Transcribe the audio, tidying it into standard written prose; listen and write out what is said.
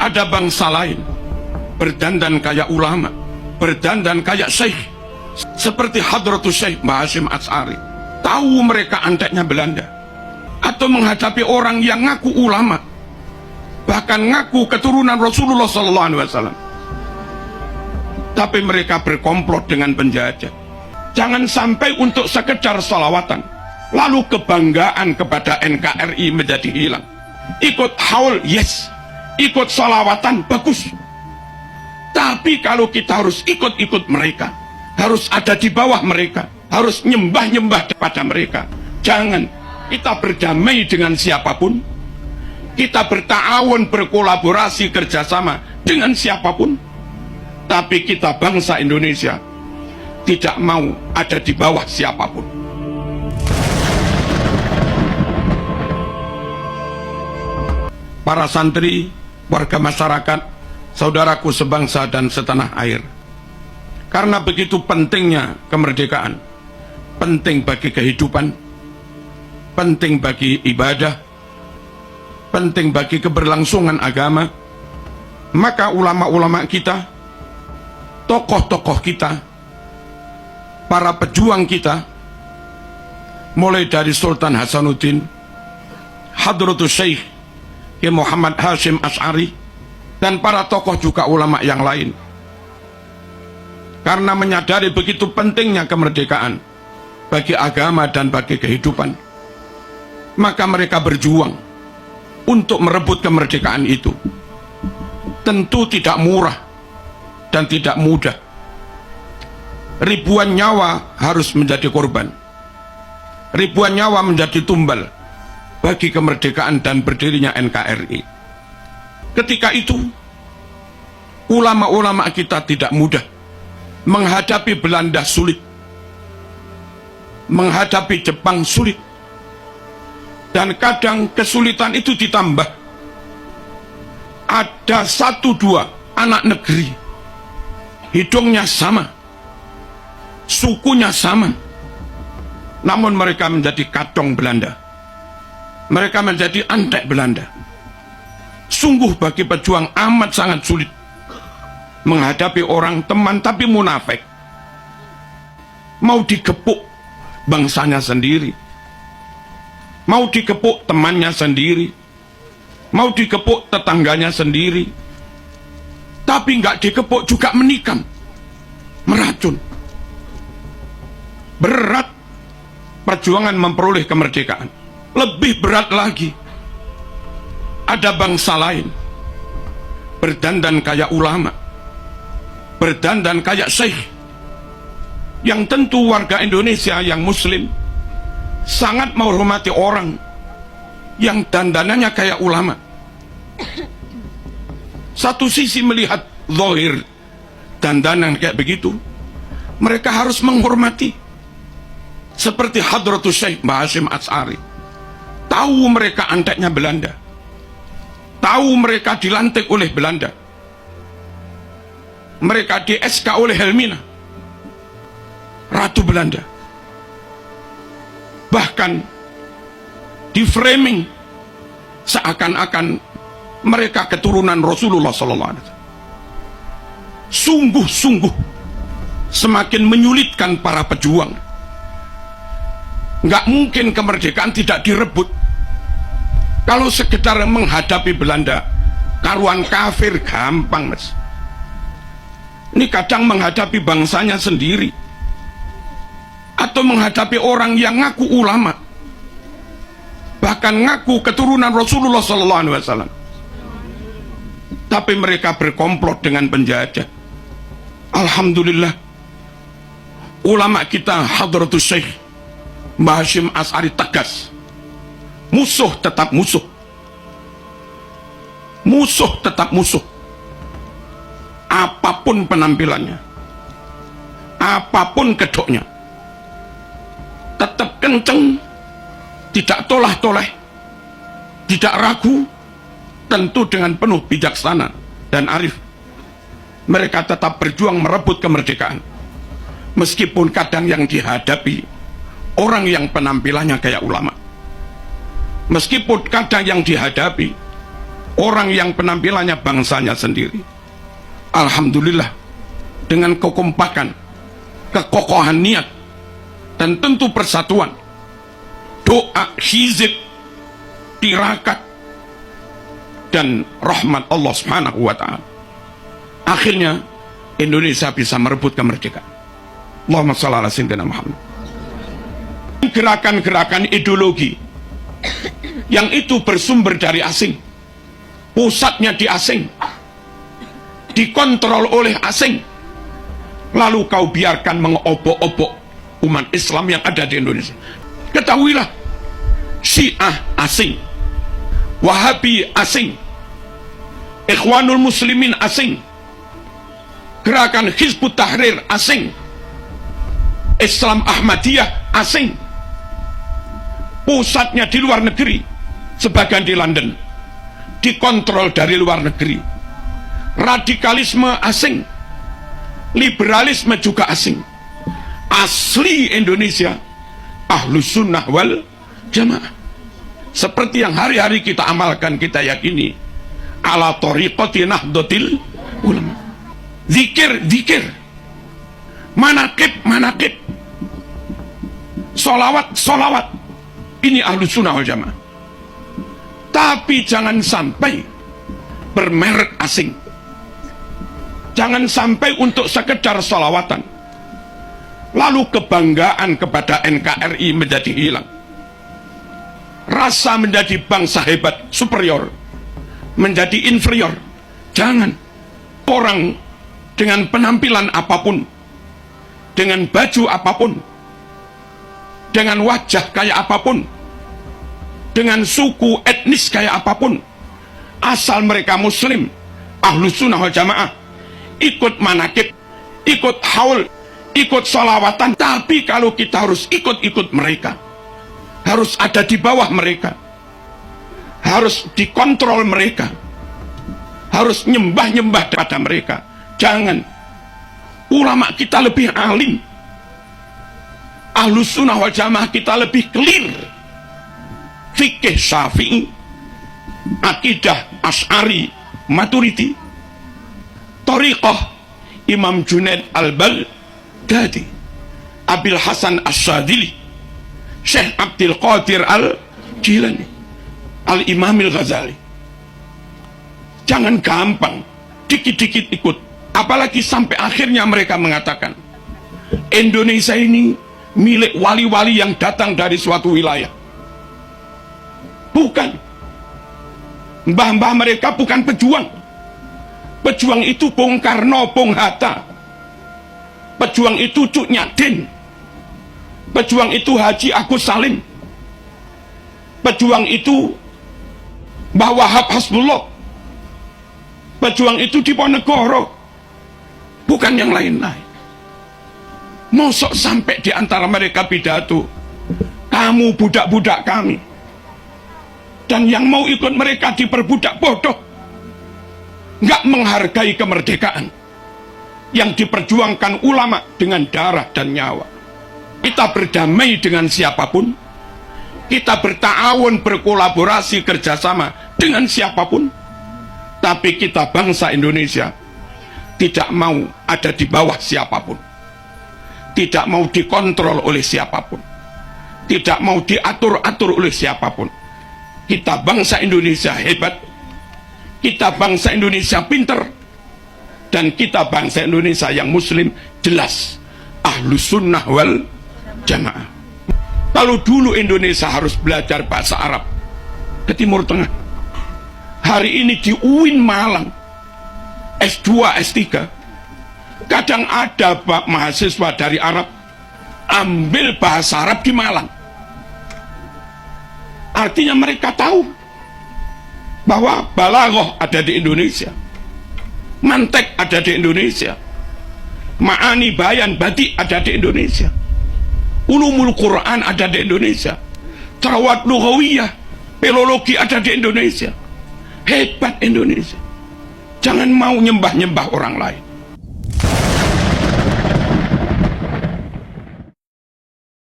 Ada bangsa lain berdandan kayak ulama, berdandan kayak syekh, seperti Hadratus Syekh Mbah Hasyim Asy'ari. Tahu mereka anteknya Belanda, atau menghadapi orang yang ngaku ulama, bahkan ngaku keturunan Rasulullah SAW, tapi mereka berkomplot dengan penjajah. Jangan sampai untuk sekedar salawatan, lalu kebanggaan kepada NKRI menjadi hilang. Ikut haul, yes. Ikut salawatan, bagus. Tapi kalau kita harus ikut-ikut mereka, harus ada di bawah mereka, harus nyembah-nyembah kepada mereka. Jangan. Kita berdamai dengan siapapun, kita berta'awun, berkolaborasi, kerjasama dengan siapapun, tapi kita bangsa Indonesia tidak mau ada di bawah siapapun. Para santri, warga masyarakat, saudaraku sebangsa dan setanah air, karena begitu pentingnya kemerdekaan, penting bagi kehidupan, penting bagi ibadah, penting bagi keberlangsungan agama, maka ulama-ulama kita, tokoh-tokoh kita, para pejuang kita, mulai dari Sultan Hasanuddin, Hadratus Syekh Muhammad Hasyim Asy'ari, dan para tokoh juga ulama yang lain, karena menyadari begitu pentingnya kemerdekaan bagi agama dan bagi kehidupan, maka mereka berjuang untuk merebut kemerdekaan itu. Tentu tidak murah dan tidak mudah. Ribuan nyawa harus menjadi korban, ribuan nyawa menjadi tumbal bagi kemerdekaan dan berdirinya NKRI. Ketika itu ulama-ulama kita tidak mudah. Menghadapi Belanda sulit, menghadapi Jepang sulit, dan kadang kesulitan itu ditambah ada 1-2 anak negeri, hidungnya sama, sukunya sama, namun mereka menjadi kacung Belanda, mereka menjadi antek Belanda. Sungguh bagi pejuang amat sangat sulit menghadapi orang teman tapi munafik, mau digepuk bangsanya sendiri, mau digepuk temannya sendiri, mau digepuk tetangganya sendiri, tapi nggak digepuk juga menikam, meracun. Berat perjuangan memperoleh kemerdekaan. Lebih berat lagi, ada bangsa lain berdandan kayak ulama, berdandan kayak syekh, yang tentu warga Indonesia yang muslim sangat menghormati orang yang dandanannya kayak ulama. Satu sisi melihat zahir dandanan kayak begitu, mereka harus menghormati, seperti Hadratus Syekh Mbah Hasyim Asy'ari. Tahu mereka anteknya Belanda, tahu mereka dilantik oleh Belanda, mereka di SK oleh Helmina, Ratu Belanda, bahkan di framing seakan-akan mereka keturunan Rasulullah SAW. Sungguh-sungguh semakin menyulitkan para pejuang. Nggak mungkin kemerdekaan tidak direbut. Kalau sekedar menghadapi Belanda, karuan kafir gampang, mas. Ini kadang menghadapi bangsanya sendiri, atau menghadapi orang yang ngaku ulama, bahkan ngaku keturunan Rasulullah SAW, tapi mereka berkomplot dengan penjajah. Alhamdulillah, ulama kita Hadratus Syekh Mbah Hasyim Asy'ari tegas. Musuh tetap musuh, musuh tetap musuh, apapun penampilannya, apapun kedoknya, tetap kenceng, tidak tolah-toleh, tidak ragu, tentu dengan penuh bijaksana dan arif. Mereka tetap berjuang merebut kemerdekaan, meskipun kadang yang dihadapi orang yang penampilannya kayak ulama, meskipun kadang yang dihadapi orang yang penampilannya bangsanya sendiri. Alhamdulillah, dengan kekompakan, kekokohan niat, dan tentu persatuan, doa, hizib, tirakat, dan rahmat Allah Subhanahu wa ta'ala, akhirnya Indonesia bisa merebut kemerdekaan. Allahumma shalli ala sayyidina Muhammad. Gerakan-gerakan ideologi yang itu bersumber dari asing, pusatnya di asing, dikontrol oleh asing, lalu kau biarkan mengobok-obok umat Islam yang ada di Indonesia. Ketahuilah, Syiah asing, Wahabi asing, Ikhwanul Muslimin asing, gerakan Hizbut Tahrir asing, Islam Ahmadiyah asing, pusatnya di luar negeri, sebagian di London, dikontrol dari luar negeri. Radikalisme asing, liberalisme juga asing. Asli Indonesia Ahlus Sunnah wal Jamaah, seperti yang hari-hari kita amalkan, kita yakini, ala tariqati nahdlatil ulama. Zikir, zikir, manakib, manakib, solawat, solawat, ini Ahlus Sunnah wal Jamaah. Tapi jangan sampai bermerek asing, jangan sampai untuk sekedar solawatan lalu kebanggaan kepada NKRI menjadi hilang, rasa menjadi bangsa hebat, superior, menjadi inferior. Jangan. Orang dengan penampilan apapun, dengan baju apapun, dengan wajah kayak apapun, dengan suku etnis kayak apapun, asal mereka muslim, Ahlus Sunnah wal Jamaah, ikut manakib, ikut haul, ikut sholawatan. Tapi kalau kita harus ikut-ikut mereka, harus ada di bawah mereka, harus dikontrol mereka, harus nyembah-nyembah pada mereka. Jangan. Ulama kita lebih alim, Ahlus Sunnah wal Jamaah kita lebih clear, fikih Syafi'i, akidah Asy'ari Maturidi, thariqah Imam Junaid Al-Baghdadi, Abil Hasan Asy-Syadzili, Syekh Abdul Qadir Al-Jilani, Al-Imam Al-Ghazali. Jangan gampang dikit-dikit ikut, apalagi sampai akhirnya mereka mengatakan Indonesia ini milik wali-wali yang datang dari suatu wilayah. Bukan. Mbah-mbah mereka bukan pejuang. Pejuang itu Bung Karno, Bung Hatta. Pejuang itu Cuk Nyadin. Pejuang itu Haji Agus Salim. Pejuang itu Mbah Wahab Hasbullah. Pejuang itu Diponegoro, bukan yang lain-lain. Mosok sampai di antara mereka pidato, kamu budak-budak kami, dan yang mau ikut mereka diperbudak. Bodoh. Nggak menghargai kemerdekaan yang diperjuangkan ulama dengan darah dan nyawa. Kita berdamai dengan siapapun, kita berta'awun, berkolaborasi, kerjasama dengan siapapun. Tapi kita bangsa Indonesia tidak mau ada di bawah siapapun, tidak mau dikontrol oleh siapapun, tidak mau diatur-atur oleh siapapun. Kita bangsa Indonesia hebat, kita bangsa Indonesia pinter, dan kita bangsa Indonesia yang muslim jelas Ahlus Sunnah wal Jamaah. Kalau dulu Indonesia harus belajar bahasa Arab ke Timur Tengah, hari ini di UIN Malang S2, S3 kadang ada mahasiswa dari Arab ambil bahasa Arab di Malang. Artinya mereka tahu bahwa balaghah ada di Indonesia, mantek ada di Indonesia, ma'ani bayan batik ada di Indonesia, ulumul Quran ada di Indonesia, tarawat lughawiyah, filologi ada di Indonesia. Hebat Indonesia. Jangan mau nyembah-nyembah orang lain.